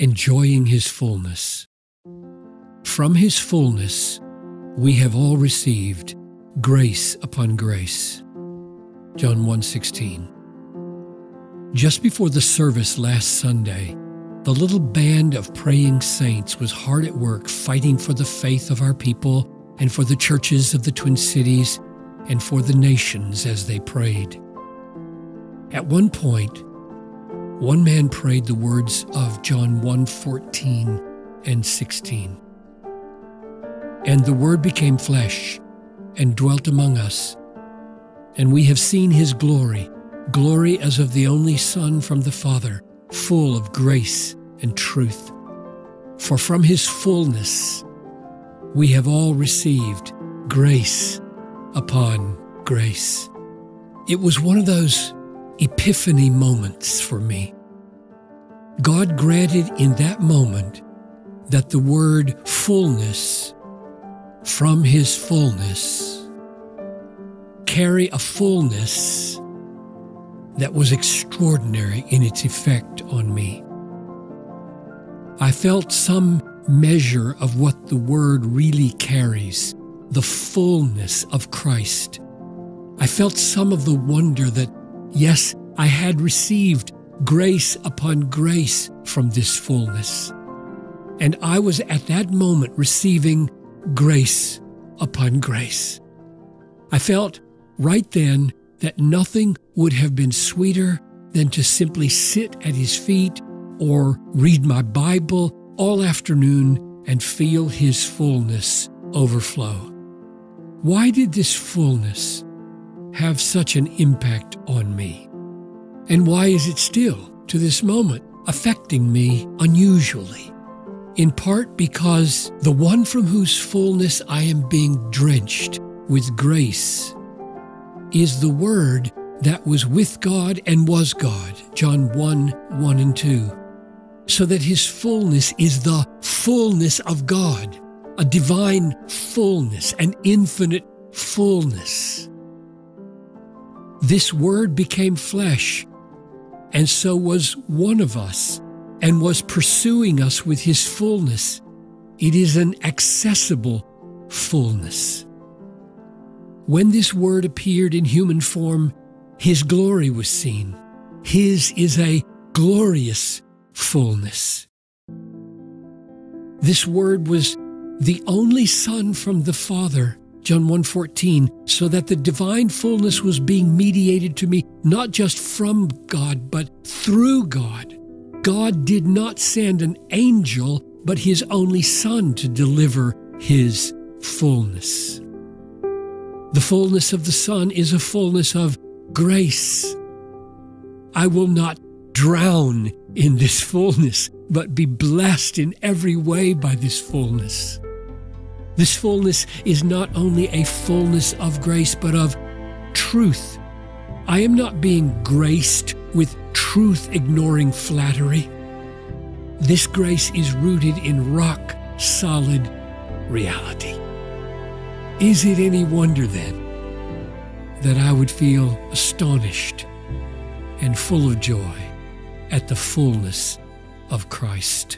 enjoying His fullness. From His fullness, we have all received grace upon grace. John 1:16. Just before the service last Sunday, the little band of praying saints was hard at work fighting for the faith of our people and for the churches of the Twin Cities and for the nations as they prayed. At one point, one man prayed the words of John 1:14 and 16. And the Word became flesh and dwelt among us, and we have seen His glory, glory as of the only Son from the Father, full of grace and truth. For from His fullness we have all received grace upon grace. It was one of those epiphany moments for me. God granted in that moment that the word fullness, from His fullness, carry a fullness that was extraordinary in its effect on me. I felt some measure of what the word really carries, the fullness of Christ. I felt some of the wonder that, yes, I had received grace upon grace from this fullness. And I was at that moment receiving grace upon grace. I felt right then that nothing would have been sweeter than to simply sit at His feet or read my Bible all afternoon and feel His fullness overflow. Why did this fullness have such an impact on me? And why is it still, to this moment, affecting me unusually? In part because the one from whose fullness I am being drenched with grace is the Word that was with God and was God, John 1:1 and 2, so that His fullness is the fullness of God, a divine fullness, an infinite fullness. This Word became flesh, and so was one of us, and was pursuing us with His fullness. It is an accessible fullness. When this Word appeared in human form, His glory was seen. His is a glorious fullness. This Word was the only Son from the Father, John 1:14, so that the divine fullness was being mediated to me, not just from God, but through God. God did not send an angel, but His only Son to deliver His fullness. The fullness of the Son is a fullness of grace. I will not drown in this fullness, but be blessed in every way by this fullness. This fullness is not only a fullness of grace, but of truth. I am not being graced with truth-ignoring flattery. This grace is rooted in rock-solid reality. Is it any wonder, then, that I would feel astonished and full of joy at the fullness of Christ?